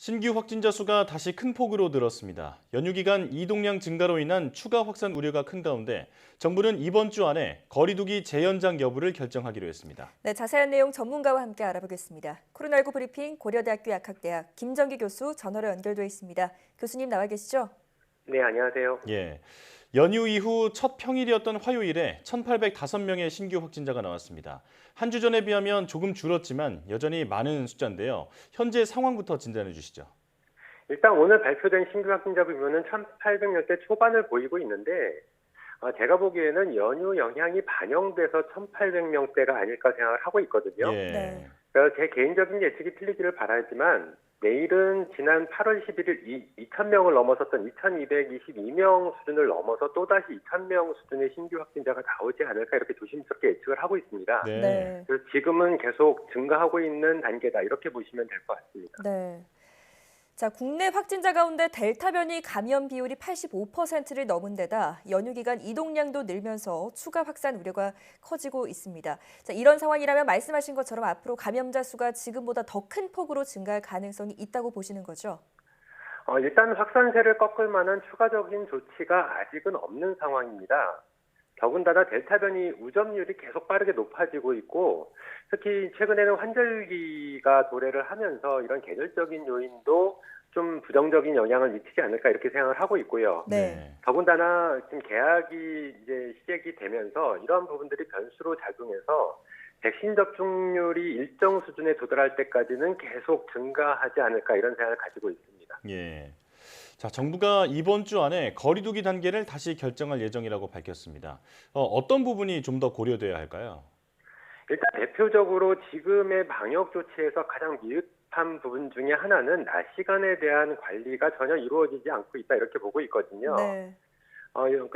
신규 확진자 수가 다시 큰 폭으로 늘었습니다. 연휴 기간 이동량 증가로 인한 추가 확산 우려가 큰 가운데 정부는 이번 주 안에 거리 두기 재연장 여부를 결정하기로 했습니다. 네, 자세한 내용 전문가와 함께 알아보겠습니다. 코로나19 브리핑 고려대학교 약학대학 김정기 교수 전화로 연결돼 있습니다. 교수님 나와 계시죠? 네, 안녕하세요. 예. 연휴 이후 첫 평일이었던 화요일에 1,805명의 신규 확진자가 나왔습니다. 한 주 전에 비하면 조금 줄었지만 여전히 많은 숫자인데요. 현재 상황부터 진단해 주시죠. 일단 오늘 발표된 신규 확진자 규모는 1,800명대 초반을 보이고 있는데 제가 보기에는 연휴 영향이 반영돼서 1,800명대가 아닐까 생각을 하고 있거든요. 예. 네. 그래서 제 개인적인 예측이 틀리기를 바라지만 내일은 지난 8월 11일 2,000명을 넘어섰던 2,222명 수준을 넘어서 또다시 2,000명 수준의 신규 확진자가 나오지 않을까 이렇게 조심스럽게 예측을 하고 있습니다. 네. 네. 그래서 지금은 계속 증가하고 있는 단계다 이렇게 보시면 될 것 같습니다. 네. 자, 국내 확진자 가운데 델타 변이 감염 비율이 85%를 넘은 데다 연휴 기간 이동량도 늘면서 추가 확산 우려가 커지고 있습니다. 자, 이런 상황이라면 말씀하신 것처럼 앞으로 감염자 수가 지금보다 더 큰 폭으로 증가할 가능성이 있다고 보시는 거죠? 일단 확산세를 꺾을 만한 추가적인 조치가 아직은 없는 상황입니다. 더군다나 델타 변이 우점률이 계속 빠르게 높아지고 있고 특히 최근에는 환절기가 도래를 하면서 이런 계절적인 요인도 좀 부정적인 영향을 미치지 않을까 이렇게 생각을 하고 있고요. 네. 더군다나 지금 개학이 이제 시작이 되면서 이런 부분들이 변수로 작용해서 백신 접종률이 일정 수준에 도달할 때까지는 계속 증가하지 않을까 이런 생각을 가지고 있습니다. 예. 자, 정부가 이번 주 안에 거리 두기 단계를 다시 결정할 예정이라고 밝혔습니다. 어떤 부분이 좀 더 고려돼야 할까요? 일단 대표적으로 지금의 방역 조치에서 가장 미흡한 부분 중에 하나는 낮 시간에 대한 관리가 전혀 이루어지지 않고 있다 이렇게 보고 있거든요. 네.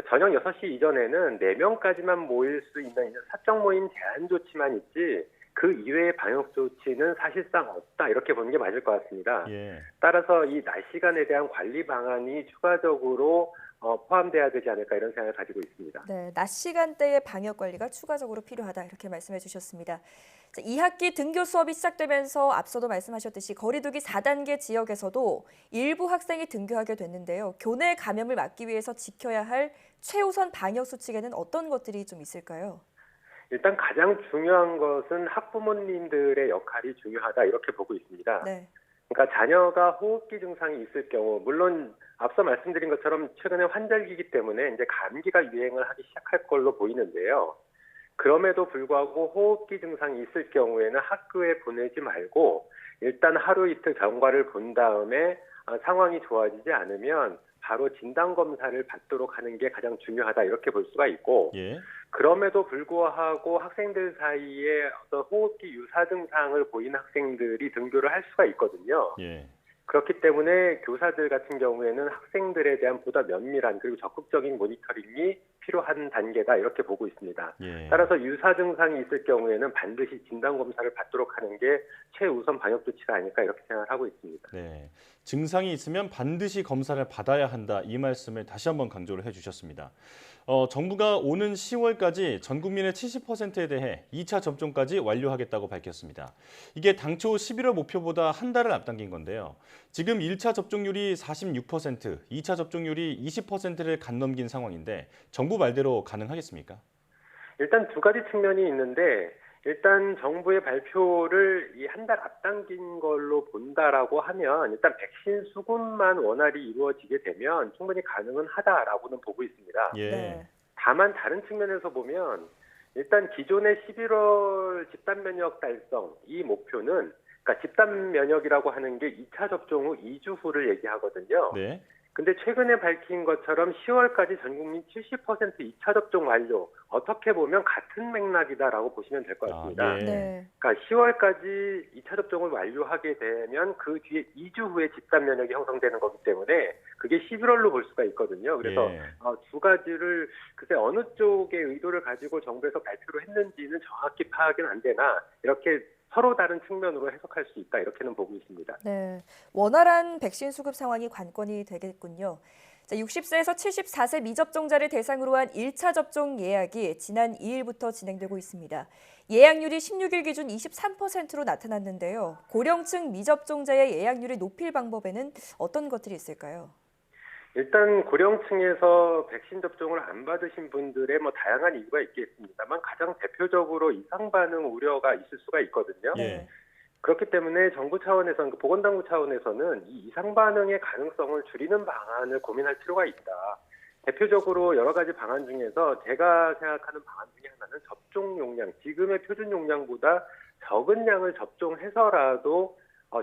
저녁 6시 이전에는 4명까지만 모일 수 있는 사적 모임 제한 조치만 있지 그 이외의 방역 조치는 사실상 없다 이렇게 보는 게 맞을 것 같습니다. 예. 따라서 이 낮 시간에 대한 관리 방안이 추가적으로 포함돼야 되지 않을까 이런 생각을 가지고 있습니다. 네, 낮 시간대의 방역 관리가 추가적으로 필요하다 이렇게 말씀해 주셨습니다. 자, 2학기 등교 수업이 시작되면서 앞서도 말씀하셨듯이 거리두기 4단계 지역에서도 일부 학생이 등교하게 됐는데요. 교내 감염을 막기 위해서 지켜야 할 최우선 방역 수칙에는 어떤 것들이 좀 있을까요? 일단 가장 중요한 것은 학부모님들의 역할이 중요하다 이렇게 보고 있습니다. 네. 그러니까 자녀가 호흡기 증상이 있을 경우 물론 앞서 말씀드린 것처럼 최근에 환절기이기 때문에 이제 감기가 유행을 하기 시작할 걸로 보이는데요. 그럼에도 불구하고 호흡기 증상이 있을 경우에는 학교에 보내지 말고 일단 하루 이틀 경과를 본 다음에 상황이 좋아지지 않으면 바로 진단검사를 받도록 하는 게 가장 중요하다 이렇게 볼 수가 있고 예. 그럼에도 불구하고 학생들 사이에 어떤 호흡기 유사 증상을 보이는 학생들이 등교를 할 수가 있거든요. 예. 그렇기 때문에 교사들 같은 경우에는 학생들에 대한 보다 면밀한 그리고 적극적인 모니터링이 필요한 단계다 이렇게 보고 있습니다. 예. 따라서 유사 증상이 있을 경우에는 반드시 진단검사를 받도록 하는 게 최우선 방역 조치가 아닐까 이렇게 생각을 하고 있습니다. 네. 증상이 있으면 반드시 검사를 받아야 한다. 이 말씀을 다시 한번 강조를 해주셨습니다. 정부가 오는 10월까지 전 국민의 70%에 대해 2차 접종까지 완료하겠다고 밝혔습니다. 이게 당초 11월 목표보다 한 달을 앞당긴 건데요. 지금 1차 접종률이 46%, 2차 접종률이 20%를 간넘긴 상황인데 정부 말대로 가능하겠습니까? 일단 두 가지 측면이 있는데 일단 정부의 발표를 이 한 달 앞당긴 걸로 본다라고 하면 일단 백신 수급만 원활히 이루어지게 되면 충분히 가능은 하다라고는 보고 있습니다. 예. 네. 다만 다른 측면에서 보면 일단 기존의 11월 집단 면역 달성 이 목표는 그러니까 집단 면역이라고 하는 게 2차 접종 후 2주 후를 얘기하거든요. 네. 근데 최근에 밝힌 것처럼 10월까지 전 국민 70% 2차 접종 완료. 어떻게 보면 같은 맥락이다라고 보시면 될 것 같습니다. 예. 네. 그러니까 10월까지 2차 접종을 완료하게 되면 그 뒤에 2주 후에 집단 면역이 형성되는 거기 때문에 그게 11월로 볼 수가 있거든요. 그래서 예. 두 가지를 글쎄 어느 쪽의 의도를 가지고 정부에서 발표를 했는지는 정확히 파악은 안 되나 이렇게 서로 다른 측면으로 해석할 수 있다 이렇게는 보고 있습니다. 네. 원활한 백신 수급 상황이 관건이 되겠군요. 자, 60세에서 74세 미접종자를 대상으로 한 1차 접종 예약이 지난 2일부터 진행되고 있습니다. 예약률이 16일 기준 23%로 나타났는데요. 고령층 미접종자의 예약률을 높일 방법에는 어떤 것들이 있을까요? 일단 고령층에서 백신 접종을 안 받으신 분들의 다양한 이유가 있겠습니다만 가장 대표적으로 이상 반응 우려가 있을 수가 있거든요. 예. 그렇기 때문에 정부 차원에서는 보건당국 차원에서는 이 이상 반응의 가능성을 줄이는 방안을 고민할 필요가 있다. 대표적으로 여러 가지 방안 중에서 제가 생각하는 방안 중에 하나는 접종 용량, 지금의 표준 용량보다 적은 양을 접종해서라도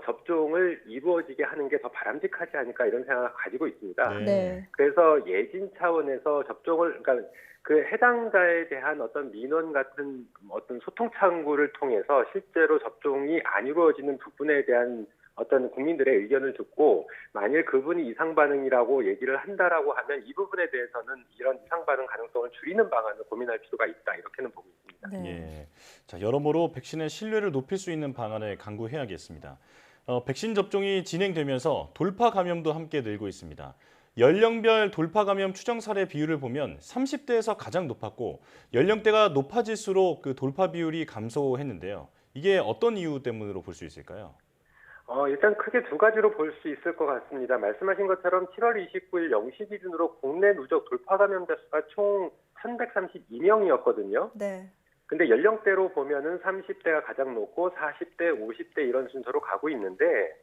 접종을 이루어지게 하는 게 더 바람직하지 않을까 이런 생각을 가지고 있습니다. 네. 그래서 예진 차원에서 그러니까 그 해당자에 대한 어떤 민원 같은 어떤 소통 창구를 통해서 실제로 접종이 안 이루어지는 부분에 대한 어떤 국민들의 의견을 듣고 만일 그분이 이상 반응이라고 얘기를 한다라고 하면 이 부분에 대해서는 이런 이상 반응 가능성을 줄이는 방안을 고민할 필요가 있다 이렇게는 보고 있습니다. 네. 예. 자, 여러모로 백신의 신뢰를 높일 수 있는 방안을 강구해야겠습니다. 백신 접종이 진행되면서 돌파 감염도 함께 늘고 있습니다. 연령별 돌파 감염 추정 사례 비율을 보면 30대에서 가장 높았고 연령대가 높아질수록 그 돌파 비율이 감소했는데요. 이게 어떤 이유 때문으로 볼 수 있을까요? 일단 크게 두 가지로 볼 수 있을 것 같습니다. 말씀하신 것처럼 7월 29일 0시 기준으로 국내 누적 돌파 감염자 수가 총 1,132명이었거든요. 네. 근데 연령대로 보면은 30대가 가장 높고 40대, 50대 이런 순서로 가고 있는데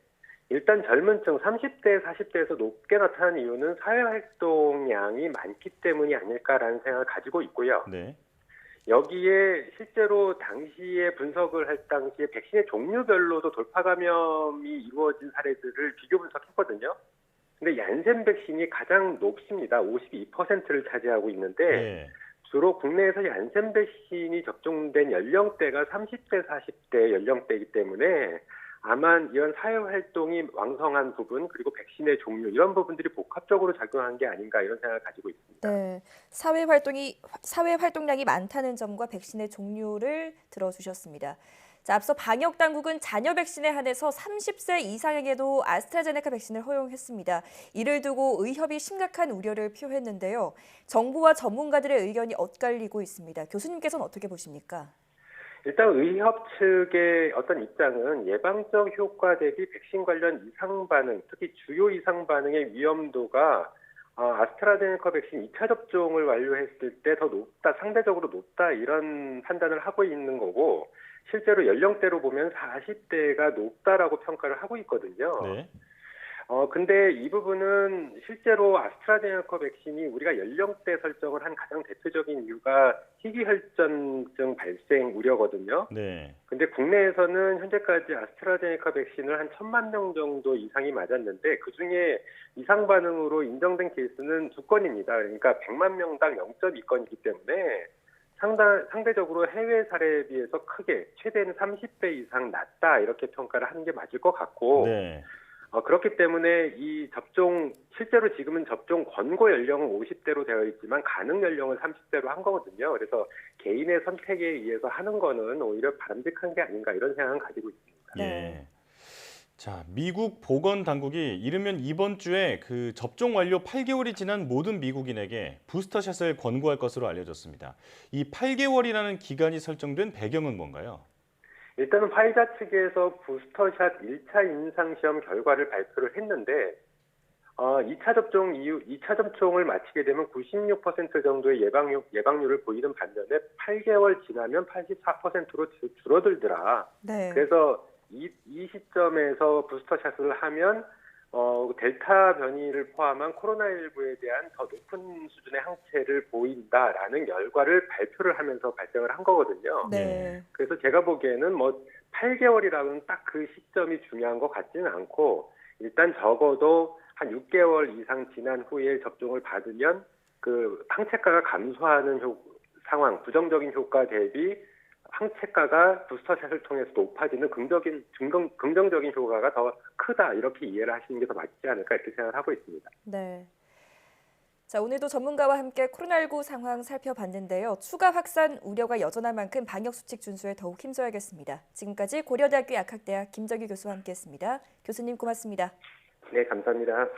일단 젊은 층 30대, 40대에서 높게 나타난 이유는 사회활동량이 많기 때문이 아닐까라는 생각을 가지고 있고요. 네. 여기에 실제로 당시에 분석을 할 당시에 백신의 종류별로도 돌파 감염이 이루어진 사례들을 비교 분석했거든요. 근데 얀센 백신이 가장 높습니다. 52%를 차지하고 있는데 예. 주로 국내에서 얀센 백신이 접종된 연령대가 30대, 40대 연령대이기 때문에 아마 이런 사회활동이 왕성한 부분 그리고 백신의 종류 이런 부분들이 복합적으로 작용한 게 아닌가 이런 생각을 가지고 있습니다. 네. 사회 활동량이 많다는 점과 백신의 종류를 들어주셨습니다. 자, 앞서 방역 당국은 자녀 백신에 한해서 30세 이상에게도 아스트라제네카 백신을 허용했습니다. 이를 두고 의협이 심각한 우려를 표했는데요. 정부와 전문가들의 의견이 엇갈리고 있습니다. 교수님께서는 어떻게 보십니까? 일단 의협 측의 어떤 입장은 예방적 효과 대비 백신 관련 이상 반응, 특히 주요 이상 반응의 위험도가 아스트라제네카 백신 2차 접종을 완료했을 때 더 높다, 상대적으로 높다 이런 판단을 하고 있는 거고 실제로 연령대로 보면 40대가 높다라고 평가를 하고 있거든요. 네. 근데 이 부분은 실제로 아스트라제네카 백신이 우리가 연령대 설정을 한 가장 대표적인 이유가 희귀혈전증 발생 우려거든요. 네. 근데 국내에서는 현재까지 아스트라제네카 백신을 한 1,000만 명 정도 이상이 맞았는데 그중에 이상 반응으로 인정된 케이스는 2건입니다. 그러니까 100만 명당 0.2건이기 때문에 상대적으로 해외 사례에 비해서 크게 최대는 30배 이상 낮다 이렇게 평가를 하는 게 맞을 것 같고 네. 그렇기 때문에 이 접종 실제로 지금은 접종 권고 연령은 50대로 되어 있지만 가능 연령은 30대로 한 거거든요. 그래서 개인의 선택에 의해서 하는 거는 오히려 바람직한 게 아닌가 이런 생각을 가지고 있습니다. 예. 자, 미국 보건 당국이 이르면 이번 주에 그 접종 완료 8개월이 지난 모든 미국인에게 부스터샷을 권고할 것으로 알려졌습니다. 이 8개월이라는 기간이 설정된 배경은 뭔가요? 일단은 화이자 측에서 부스터샷 1차 임상시험 결과를 발표를 했는데 2차 접종 이후 2차 접종을 마치게 되면 96% 정도의 예방률을 보이는 반면에 8개월 지나면 84%로 줄어들더라. 네. 그래서 이 시점에서 부스터샷을 하면 델타 변이를 포함한 코로나19에 대한 더 높은 수준의 항체를 보인다라는 결과를 발표를 하면서 발생을 한 거거든요. 네. 그래서 제가 보기에는 8개월이라고는 딱 그 시점이 중요한 것 같지는 않고 일단 적어도 한 6개월 이상 지난 후에 접종을 받으면 그 항체가가 감소하는 상황, 부정적인 효과 대비 항체가가 부스터샷을 통해서 높아지는 긍정적인 효과가 더 크다 이렇게 이해를 하시는 게 더 맞지 않을까 이렇게 생각을 하고 있습니다. 네. 자, 오늘도 전문가와 함께 코로나19 상황 살펴봤는데요. 추가 확산 우려가 여전한 만큼 방역 수칙 준수에 더욱 힘써야겠습니다. 지금까지 고려대학교 약학대학 김정희 교수와 함께했습니다. 교수님 고맙습니다. 네, 감사합니다.